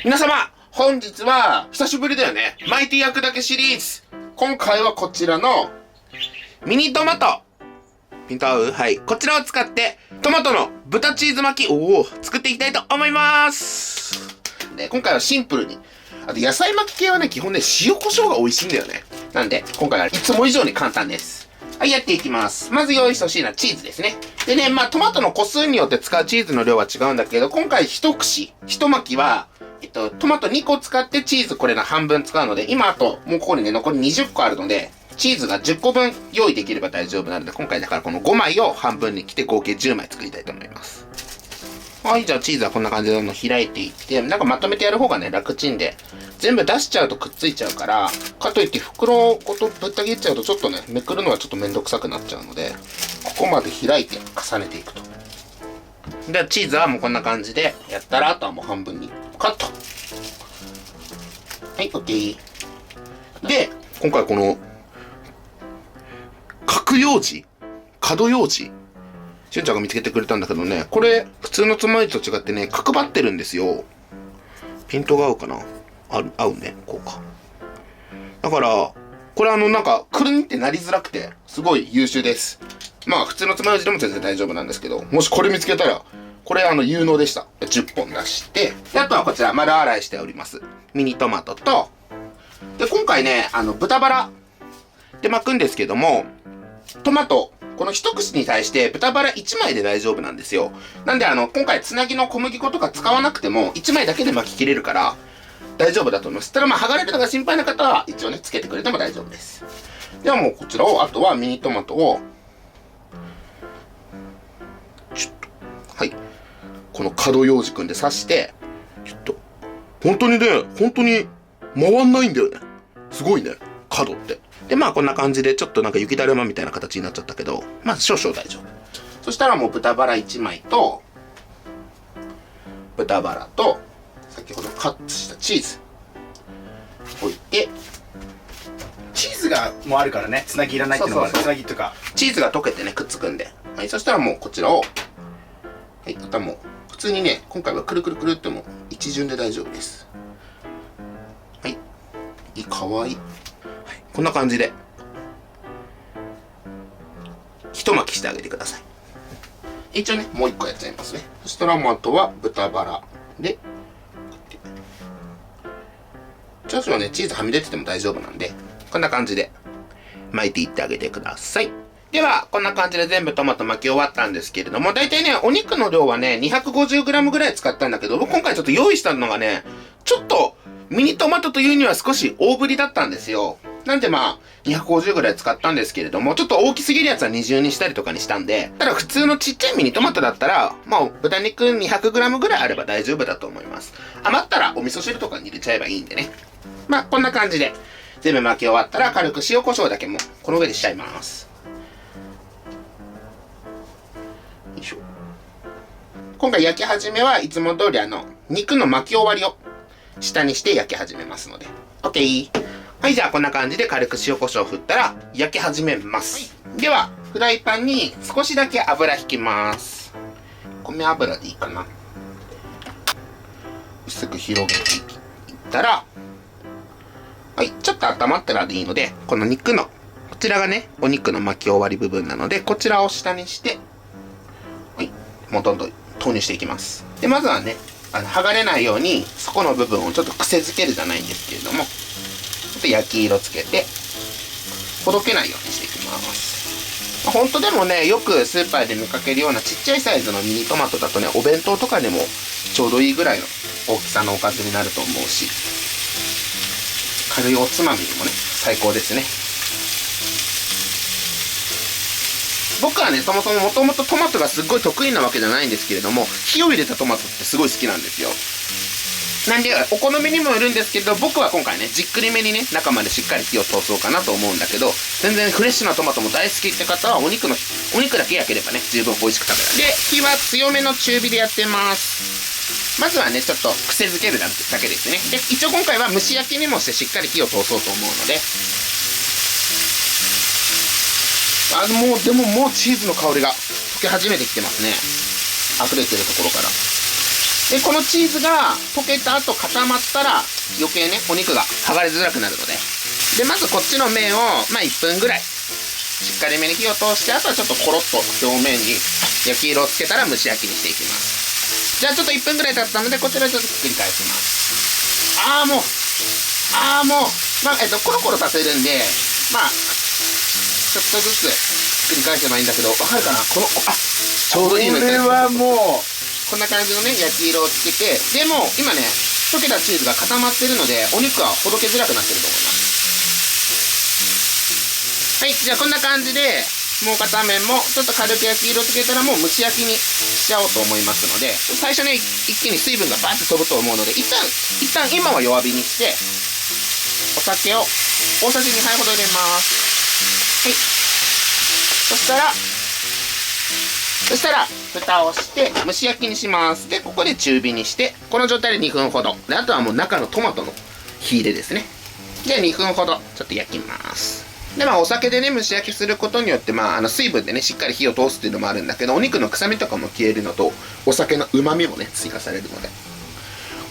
皆様、本日は久しぶりだよね。マイティ焼くだけシリーズ。今回はこちらのミニトマト。ピント合う？はい。こちらを使ってトマトの豚チーズ巻きを作っていきたいと思います。で、今回はシンプルに。あと野菜巻き系はね、基本ね、塩コショウが美味しいんだよね。なんで、今回はいつも以上に簡単です。はい、やっていきます。まず用意してほしいのはチーズですね。でね、トマトの個数によって使うチーズの量は違うんだけど、今回一巻きは、トマト2個使ってチーズこれの半分使うので、今あと、もうここにね、残り20個あるので、チーズが10個分用意できれば大丈夫なので、今回だからこの5枚を半分に切って合計10枚作りたいと思います。はい、じゃあチーズはこんな感じで開いていって、なんかまとめてやる方がね、楽ちんで、全部出しちゃうとくっついちゃうから、かといって袋ごとぶった切っちゃうとちょっとね、めくるのはちょっとめんどくさくなっちゃうので、ここまで開いて重ねていくと。で、チーズはもうこんな感じでやったら、あとはもう半分にカット。はい、OK。で、今回この、角用紙しゅんちゃんが見つけてくれたんだけどね、これ、普通のつまようじと違ってね、角張ってるんですよ。ピントが合うかな？合うね、こうか。だから、これなんか、くるんってなりづらくて、すごい優秀です。まあ、普通のつまようじでも全然大丈夫なんですけど、もしこれ見つけたら、これ有能でした。10本出して、で、あとはこちら、丸洗いしております。ミニトマトと、で、今回ね、豚バラで巻くんですけども、トマト、この一口に対して豚バラ1枚で大丈夫なんですよ。なんで今回つなぎの小麦粉とか使わなくても1枚だけで巻き切れるから大丈夫だと思います。ただ剥がれるのが心配な方は一応ね、つけてくれても大丈夫です。ではもうこちらを、あとはミニトマトを、ちょっと、はい。この角用紙くんで刺して、ちょっと、本当に回んないんだよね。すごいね、角って。で、こんな感じで、ちょっとなんか雪だるまみたいな形になっちゃったけど、少々大丈夫。そしたらもう豚バラ1枚と、豚バラと、先ほどカットしたチーズ、置いて、チーズがもうあるからね、つなぎいらないっていうのもある。つなぎとか。チーズが溶けてね、くっつくんで。はい、そしたらもうこちらを、はい、あとはもう、普通にね、今回はくるくるくるっても一巡で大丈夫です。はい。かわいい。こんな感じで一巻きしてあげてください。一応ね、もう一個やっちゃいますね。そしたらもうあとは豚バラで、少々ね、チーズはみ出てても大丈夫なんで、こんな感じで巻いていってあげてください。では、こんな感じで全部トマト巻き終わったんですけれども、だいたいね、お肉の量はね、250g ぐらい使ったんだけど、僕今回ちょっと用意したのがね、ちょっとミニトマトというには少し大ぶりだったんですよ。なんで250ぐらい使ったんですけれども、ちょっと大きすぎるやつは二重にしたりとかにしたんで、ただ普通のちっちゃいミニトマトだったら、豚肉 200g ぐらいあれば大丈夫だと思います。余ったらお味噌汁とかに入れちゃえばいいんでね。こんな感じで、全部巻き終わったら軽く塩コショウだけも、この上でしちゃいます。よいしょ。今回焼き始めはいつも通り肉の巻き終わりを下にして焼き始めますので。OK。はい、じゃあこんな感じで軽く塩コショウ振ったら焼き始めます。はい、では、フライパンに少しだけ油引きます。米油でいいかな。薄く広げていったら、はい、ちょっと温まったらでいいので、この肉の、こちらがね、お肉の巻き終わり部分なので、こちらを下にして、はい、もうどんどん投入していきます。で、まずはね、剥がれないように、そこの部分をちょっと癖づけるじゃないんですけれども、ちょっと焼き色つけて、ほどけないようにしていきます。本当でもね、よくスーパーで見かけるようなちっちゃいサイズのミニトマトだとね、お弁当とかでもちょうどいいぐらいの大きさのおかずになると思うし、軽いおつまみにもね、最高ですね。僕はね、そもともとトマトがすっごい得意なわけじゃないんですけれども、火を入れたトマトってすごい好きなんですよ。なんで、お好みにもよるんですけど、僕は今回ね、じっくりめにね、中までしっかり火を通そうかなと思うんだけど、全然フレッシュなトマトも大好きって方は、お肉だけ焼ければね、十分美味しく食べられる。で、火は強めの中火でやってます。まずはね、ちょっと癖づけるだけですね。で、一応今回は蒸し焼きにもしてしっかり火を通そうと思うので、もうチーズの香りが溶け始めてきてますね。溢れてるところから。で、このチーズが溶けた後固まったら余計ね、お肉が剥がれづらくなるので。で、まずこっちの面を、まあ1分ぐらい、しっかりめに火を通して、あとはちょっとコロッと表面に焼き色をつけたら蒸し焼きにしていきます。じゃあちょっと1分ぐらい経ったので、こちらちょっとひっくり返します。まあ、コロコロさせるんで、まあ、ちょっとずつひっくり返せばいいんだけど、わかるかなちょうどいいのこれはもこんな感じのね、焼き色をつけて、でもう今ね、溶けたチーズが固まってるので、お肉はほどけづらくなってると思います。はい、じゃあこんな感じで、もう片面もちょっと軽く焼き色つけたらもう蒸し焼きにしちゃおうと思いますので、最初ね、一気に水分がバーッと飛ぶと思うので、一旦今は弱火にして、お酒を大さじ2杯ほど入れます。はい。そしたら、蓋をして蒸し焼きにします。で、ここで中火にして、この状態で2分ほど。で、あとはもう中のトマトの火入れですね。で、2分ほどちょっと焼きます。で、まあお酒でね、蒸し焼きすることによって、まあ水分でね、しっかり火を通すっていうのもあるんだけど、お肉の臭みとかも消えるのと、お酒の旨味もね、追加されるので。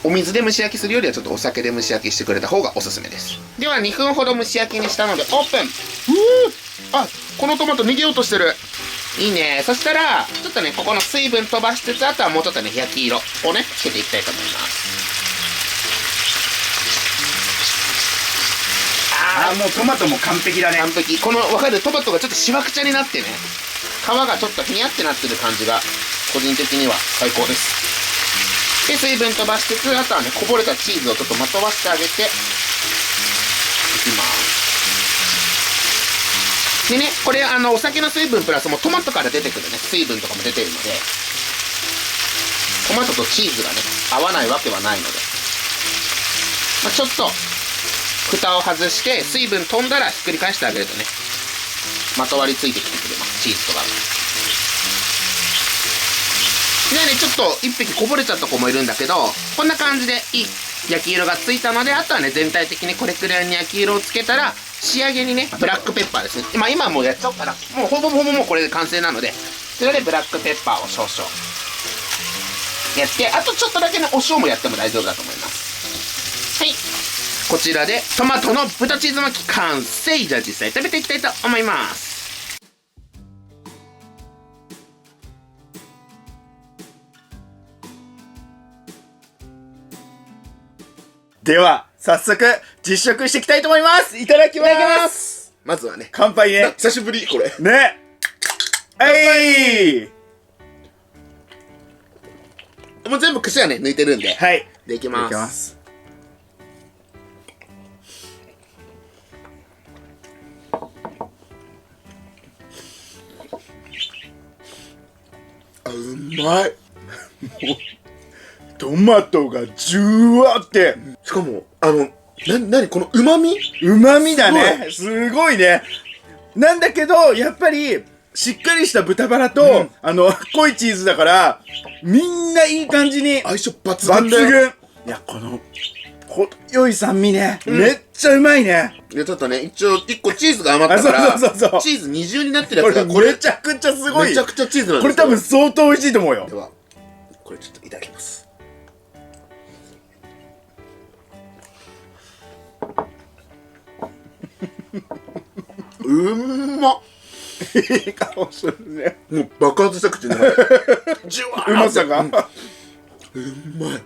お水で蒸し焼きするよりはちょっとお酒で蒸し焼きしてくれた方がおすすめです。では2分ほど蒸し焼きにしたのでオープン。あ、このトマト逃げようとしてる。いいね。そしたら、ちょっとね、ここの水分飛ばしつつ、あとはもうちょっとね、焼き色をね、つけていきたいと思います。もうトマトも完璧だね。完璧。この、わかる？トマトがちょっとしわくちゃになってね、皮がちょっとふにゃってなってる感じが、個人的には最高です。で、水分飛ばしつつ、あとはね、こぼれたチーズをちょっとまとわせてあげて、いきます。でね、これ、お酒の水分プラスもうトマトから出てくるね、水分とかも出てるので、トマトとチーズがね、合わないわけはないので、まあ、ちょっと、蓋を外して、水分飛んだらひっくり返してあげるとね、まとわりついてきてくれます、チーズとかが。でね、ちょっと一匹こぼれちゃった子もいるんだけど、こんな感じでいい焼き色がついたので、あとはね、全体的にこれくらいに焼き色をつけたら、仕上げにね、ブラックペッパーですね。今もうやっちゃおうかな。もうほぼもうこれで完成なので、それでブラックペッパーを少々やって、あとちょっとだけね、お塩もやっても大丈夫だと思います。はい。こちらでトマトの豚チーズ巻き完成。じゃあ実際食べていきたいと思います。では早速実食していきたいと思います。いただきます。まずはね、乾杯ね。久しぶりこれね。もう全部串はね抜いてるんで、はい。でいきます。いきます。うまい。トマトがジュワって、しかもなにこの旨味だね。すごいね。なんだけどやっぱりしっかりした豚バラと、濃いチーズだからみんないい感じに相性抜群だよ。抜群。いや、この程よい酸味ね、めっちゃうまいね。でちょっとね、一応1個チーズが余ったからそうチーズ二重になってるやつがこれめちゃくちゃすごい。めちゃくちゃチーズなんこれですよ。多分相当美味しいと思うよ。ではこれちょっといただきます。うんまっ。いい顔するね。もう爆発した口の中でジュワーうまさがうまい。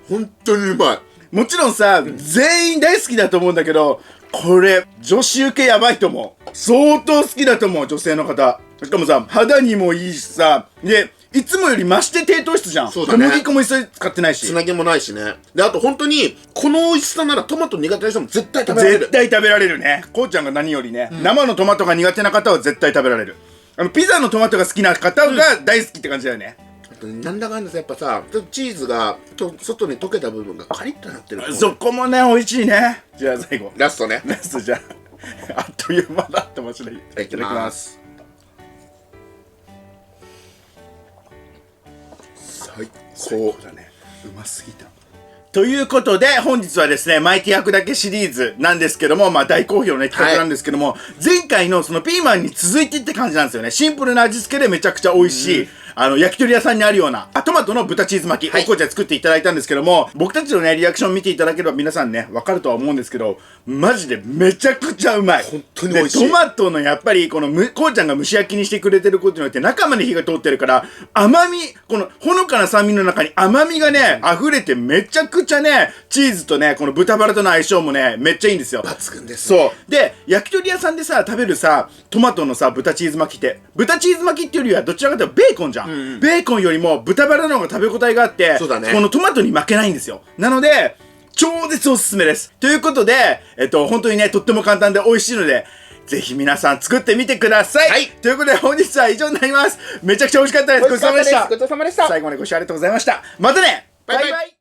本当にうまい。もちろんさ、全員大好きだと思うんだけど、これ女子受けやばいと思う。相当好きだと思う、女性の方。しかもさ、肌にもいいしさ、でいつもより増して低糖質じゃん。そうだね。小麦粉も一切使ってないし、つなぎもないしね。であと本当にこの美味しさならトマト苦手な人も絶対食べられる。絶対食べられるね。こうちゃんが何よりね、生のトマトが苦手な方は絶対食べられる。ピザのトマトが好きな方が大好きって感じだよね。なんだかんださ、やっぱさ、ちょっとチーズが外に溶けた部分がカリッとなってる。そこもね、美味しいね。じゃあ最後ラストね。ラストじゃあっという間だって面白い。いただきます。最高だね。うますぎた。ということで本日はですね、巻いて焼くだけシリーズなんですけども、まあ大好評のね企画なんですけども、前回のそのピーマンに続いてって感じなんですよね。シンプルな味付けでめちゃくちゃ美味しい、焼き鳥屋さんにあるような、トマトの豚チーズ巻き、おこちゃん作っていただいたんですけども、僕たちのね、リアクション見ていただければ皆さんね、わかるとは思うんですけど、マジでめちゃくちゃうまい。本当に美味しい。で、トマトのやっぱり、こうちゃんが蒸し焼きにしてくれてることによって、中まで火が通ってるから、甘み、このほのかな酸味の中に甘みがね、溢れてめちゃくちゃね、チーズとね、この豚バラとの相性もね、めっちゃいいんですよ。抜群ですね。そう。で、焼き鳥屋さんでさ、食べるさ、トマトのさ、豚チーズ巻きって、豚チーズ巻きっていうよりはどちらかというとベーコンじゃん。ベーコンよりも豚バラの方が食べ応えがあって、そうだね。このトマトに負けないんですよ。なので、超絶おすすめです。ということで、本当にね、とっても簡単で美味しいので、ぜひ皆さん作ってみてください。はい。ということで本日は以上になります。めちゃくちゃ美味しかったです。ごちそうさまでした。ごちそうさまでした。最後までご視聴ありがとうございました。またね。バイバイ。